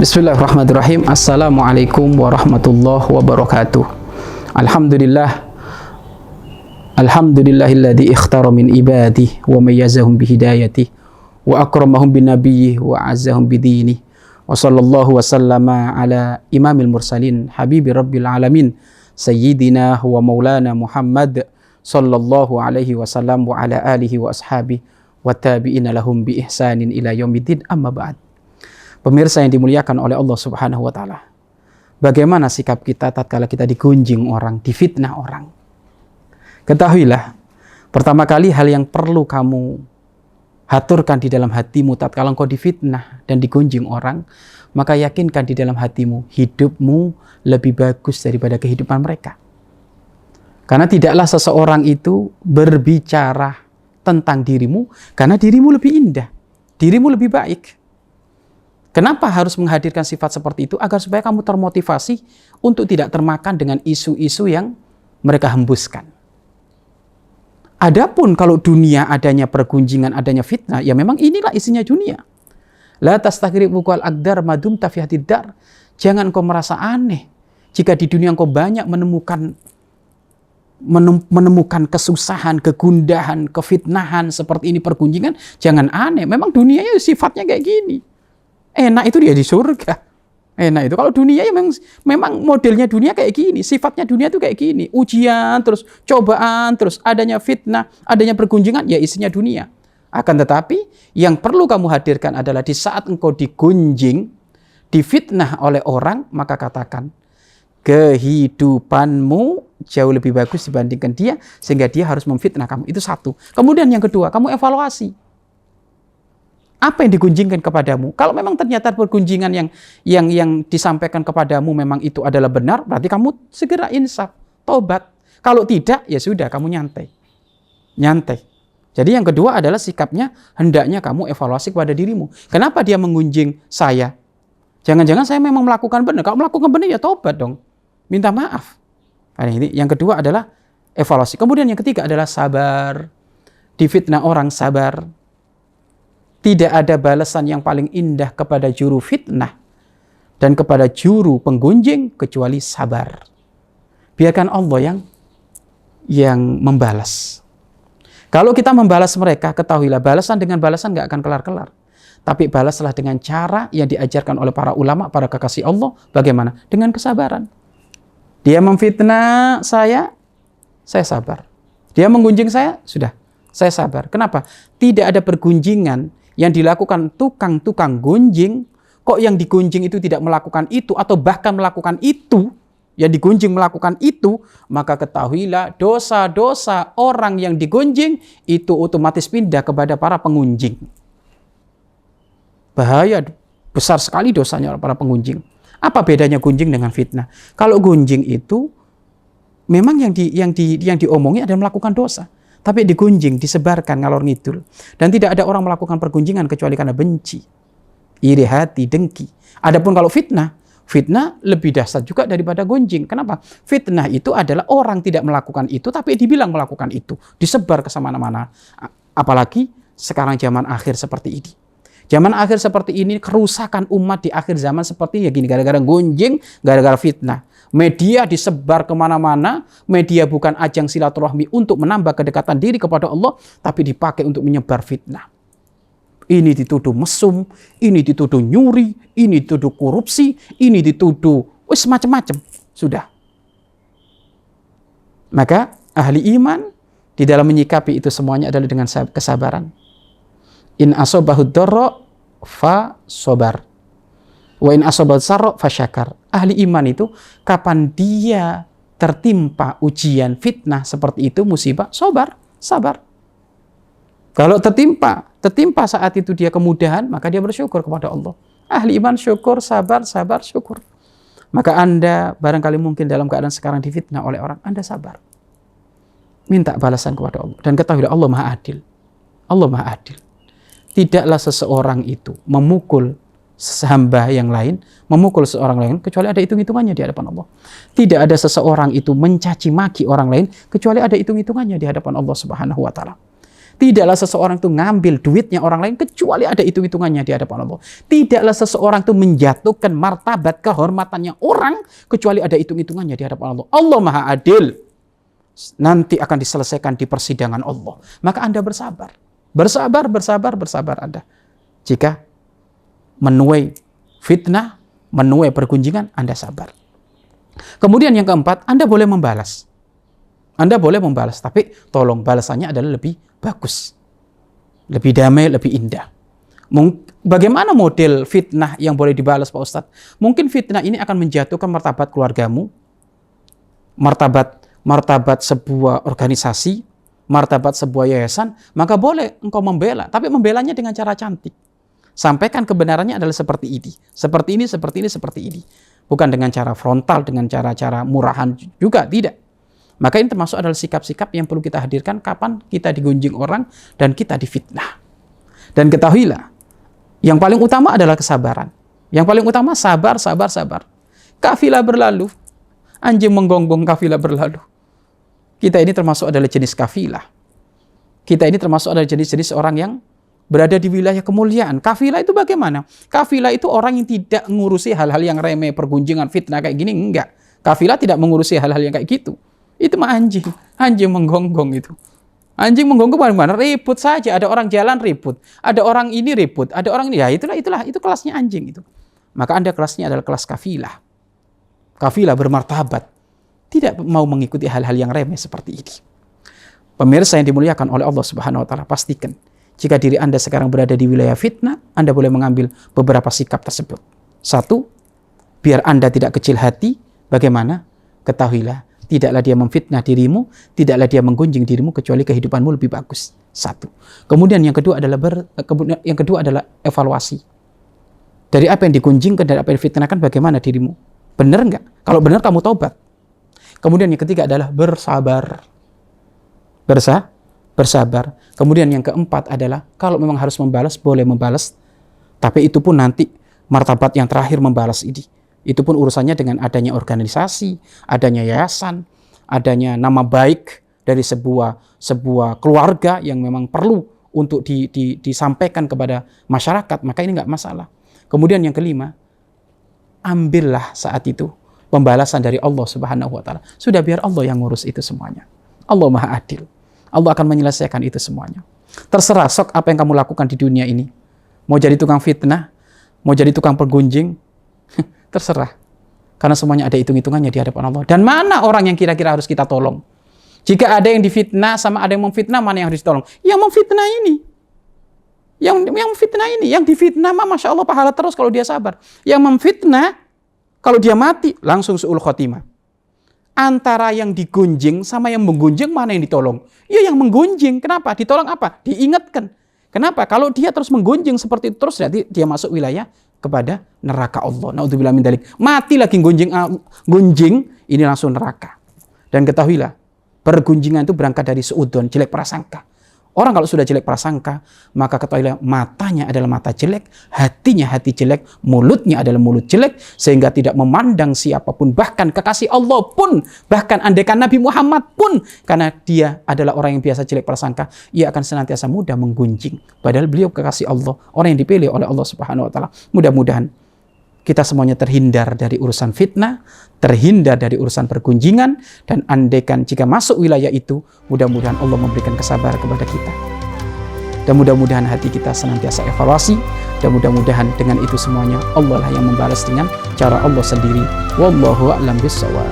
Bismillahirrahmanirrahim. Assalamualaikum warahmatullahi wabarakatuh. Alhamdulillah. Alhamdulillahilladzi ikhtara min ibadihi wa mayyazahum bihidayatihi wa akramahum binabiyyihi wa azzahum bidinihi wa sallallahu wa sallama ala imamil mursalin habibi rabbil alamin sayyidina wa maulana Muhammad sallallahu alaihi wasallam wa ala alihi wa ashabihi wa tabi'ina lahum bi ihsanin ila yaumiddin, amma ba'd. Pemirsa yang dimuliakan oleh Allah Subhanahu wa taala. Bagaimana sikap kita tatkala kita digunjing orang, difitnah orang? Ketahuilah, pertama kali hal yang perlu kamu haturkan di dalam hatimu tatkala engkau difitnah dan digunjing orang, maka yakinkan di dalam hatimu, hidupmu lebih bagus daripada kehidupan mereka. Karena tidaklah seseorang itu berbicara tentang dirimu karena dirimu lebih indah, dirimu lebih baik. Kenapa harus menghadirkan sifat seperti itu? Agar supaya kamu termotivasi untuk tidak termakan dengan isu-isu yang mereka hembuskan. Adapun kalau dunia adanya pergunjingan, adanya fitnah, ya memang inilah isinya dunia. La tastaghribu qal aqdar madum tafihatid dar. Jangan kau merasa aneh jika di dunia kau banyak menemukan kesusahan, kegundahan, kefitnahan seperti ini, pergunjingan. Jangan aneh, memang dunianya sifatnya kayak gini. Enak itu dia di surga. Enak itu. Kalau dunia ya memang modelnya dunia kayak gini. Sifatnya dunia itu kayak gini. Ujian, terus cobaan, terus adanya fitnah, adanya pergunjingan, ya isinya dunia. Akan tetapi yang perlu kamu hadirkan adalah di saat engkau digunjing, difitnah oleh orang, maka katakan, kehidupanmu jauh lebih bagus dibandingkan dia, sehingga dia harus memfitnah kamu. Itu satu. Kemudian yang kedua, kamu evaluasi. Apa yang digunjingkan kepadamu? Kalau memang ternyata pergunjingan yang disampaikan kepadamu memang itu adalah benar, berarti kamu segera insaf, tobat. Kalau tidak, ya sudah, kamu nyantai. Nyantai. Jadi yang kedua adalah sikapnya, hendaknya kamu evaluasi kepada dirimu. Kenapa dia menggunjing saya? Jangan-jangan saya memang melakukan benar. Kalau melakukan benar, ya tobat dong. Minta maaf. Nah, ini yang kedua adalah evaluasi. Kemudian yang ketiga adalah sabar. Difitnah orang, sabar. Tidak ada balasan yang paling indah kepada juru fitnah dan kepada juru penggunjing kecuali sabar. Biarkan Allah yang membalas. Kalau kita membalas mereka, ketahuilah balasan dengan balasan nggak akan kelar-kelar. Tapi balaslah dengan cara yang diajarkan oleh para ulama, para kekasih Allah. Bagaimana? Dengan kesabaran. Dia memfitnah saya sabar. Dia menggunjing saya saya sabar. Kenapa? Tidak ada pergunjingan yang dilakukan tukang-tukang gunjing, kok yang digunjing itu tidak melakukan itu, atau bahkan melakukan itu, yang digunjing melakukan itu, maka ketahuilah dosa-dosa orang yang digunjing itu otomatis pindah kepada para pengunjing. Bahaya, besar sekali dosanya para pengunjing. Apa bedanya gunjing dengan fitnah? Kalau gunjing itu memang yang diomongi adalah melakukan dosa. Tapi digunjing, disebarkan ngalor ngidul. Dan tidak ada orang melakukan pergunjingan kecuali karena benci, iri hati, dengki. Adapun kalau fitnah lebih dahsyat juga daripada gunjing. Kenapa? Fitnah itu adalah orang tidak melakukan itu, tapi dibilang melakukan itu. Disebar ke mana-mana. Apalagi sekarang zaman akhir seperti ini. Zaman akhir seperti ini, kerusakan umat di akhir zaman seperti ini. Gara-gara gunjing, gara-gara fitnah. Media disebar kemana-mana. Media bukan ajang silaturahmi untuk menambah kedekatan diri kepada Allah, tapi dipakai untuk menyebar fitnah. Ini dituduh mesum, ini dituduh nyuri, ini dituduh korupsi, ini dituduh macam-macam. Sudah. Maka ahli iman di dalam menyikapi itu semuanya adalah dengan kesabaran. In asobahud dharra fa sobar. Wa in asobat sarra fasyakar. Ahli iman itu kapan dia tertimpa ujian, fitnah seperti itu, musibah, sabar. Kalau tertimpa saat itu dia kemudahan, maka dia bersyukur kepada Allah. Ahli iman syukur, sabar, syukur. Maka Anda barangkali mungkin dalam keadaan sekarang difitnah oleh orang, Anda sabar. Minta balasan kepada Allah. Dan ketahuilah Allah Maha Adil. Allah Maha Adil. Tidaklah seseorang itu memukul hamba yang lain, memukul seorang lain, kecuali ada hitung-hitungannya di hadapan Allah. Tidak ada seseorang itu mencaci maki orang lain, kecuali ada hitung-hitungannya di hadapan Allah Subhanahu wa Ta'ala. Tidaklah seseorang itu ngambil duitnya orang lain kecuali ada hitung-hitungannya di hadapan Allah. Tidaklah seseorang itu menjatuhkan martabat kehormatannya orang kecuali ada hitung-hitungannya di hadapan Allah. Allah Maha Adil. Nanti akan diselesaikan di persidangan Allah. Maka Anda bersabar. Bersabar Anda. Jika menuai fitnah, menuai pergunjingan, Anda sabar. Kemudian yang keempat, Anda boleh membalas. Tapi tolong balasannya adalah lebih bagus, lebih damai, lebih indah. Bagaimana model fitnah yang boleh dibalas, Pak Ustadz? Mungkin fitnah ini akan menjatuhkan martabat keluargamu, martabat sebuah organisasi, martabat sebuah yayasan, maka boleh engkau membela, tapi membelanya dengan cara cantik. Sampaikan kebenarannya adalah seperti ini. Bukan dengan cara frontal, dengan cara-cara murahan juga, tidak. Maka ini termasuk adalah sikap-sikap yang perlu kita hadirkan kapan kita digunjing orang dan kita difitnah. Dan ketahuilah, yang paling utama adalah kesabaran. Yang paling utama sabar. Kafilah berlalu, anjing menggonggong kafilah berlalu. Kita ini termasuk adalah jenis kafilah. Kita ini termasuk adalah jenis-jenis orang yang berada di wilayah kemuliaan. Kafilah itu bagaimana? Kafilah itu orang yang tidak mengurusi hal-hal yang remeh, pergunjingan, fitnah kayak gini, enggak. Kafilah tidak mengurusi hal-hal yang kayak gitu. Itu mah anjing menggonggong itu. Anjing menggonggong bagaimana? Ribut saja, ada orang jalan ribut, ada orang ini ribut, ada orang ini, ya itulah itu kelasnya anjing itu. Maka Anda kelasnya adalah kelas kafilah. Kafilah bermartabat, tidak mau mengikuti hal-hal yang remeh seperti ini. Pemirsa yang dimuliakan oleh Allah Subhanahu wa taala, pastikan jika diri Anda sekarang berada di wilayah fitnah, Anda boleh mengambil beberapa sikap tersebut. 1, biar Anda tidak kecil hati. Bagaimana? Ketahuilah, tidaklah dia memfitnah dirimu, tidaklah dia menggunjing dirimu kecuali kehidupanmu lebih bagus. 1. Kemudian yang kedua adalah evaluasi. Dari apa yang digunjingkan, dari apa yang difitnahkan, bagaimana dirimu? Benar enggak? Kalau benar, kamu taubat. Kemudian yang ketiga adalah bersabar. Bersabar. Kemudian yang keempat adalah kalau memang harus membalas, boleh membalas. Tapi itu pun nanti martabat yang terakhir membalas ini. Itu pun urusannya dengan adanya organisasi, adanya yayasan, adanya nama baik dari sebuah keluarga yang memang perlu untuk disampaikan kepada masyarakat. Maka ini nggak masalah. Kemudian yang kelima, ambillah saat itu pembalasan dari Allah Subhanahu wa taala. Sudah, biar Allah yang ngurus itu semuanya. Allah Maha Adil. Allah akan menyelesaikan itu semuanya. Terserah sok apa yang kamu lakukan di dunia ini. Mau jadi tukang fitnah, mau jadi tukang pergunjing, terserah. Karena semuanya ada hitung-hitungannya di hadapan Allah. Dan mana orang yang kira-kira harus kita tolong? Jika ada yang difitnah sama ada yang memfitnah, mana yang harus ditolong? Yang memfitnah ini. Yang memfitnah ini. Yang difitnah mah Masya Allah pahala terus kalau dia sabar. Yang memfitnah, kalau dia mati, langsung su'ul khotimah. Antara yang digunjing sama yang menggunjing, mana yang ditolong? Ya yang menggunjing. Kenapa? Ditolong apa? Diingatkan. Kenapa? Kalau dia terus menggunjing seperti itu terus, berarti dia masuk wilayah kepada neraka Allah. Naudzubillah min dzalik. Mati lagi gunjing, ini langsung neraka. Dan ketahuilah, pergunjingan itu berangkat dari suudzon, jelek prasangka. Orang kalau sudah jelek prasangka, maka ketahuilah matanya adalah mata jelek, hatinya hati jelek, mulutnya adalah mulut jelek, sehingga tidak memandang siapapun, bahkan kekasih Allah pun, bahkan andaikan Nabi Muhammad pun, karena dia adalah orang yang biasa jelek prasangka, ia akan senantiasa mudah menggunjing. Padahal beliau kekasih Allah, orang yang dipilih oleh Allah Subhanahu wa taala. Mudah-mudahan kita semuanya terhindar dari urusan fitnah, terhindar dari urusan pergunjingan, dan andaikan jika masuk wilayah itu, mudah-mudahan Allah memberikan kesabaran kepada kita. Dan mudah-mudahan hati kita senantiasa evaluasi, dan mudah-mudahan dengan itu semuanya Allah lah yang membalas dengan cara Allah sendiri. Wallahu a'lam bishawab.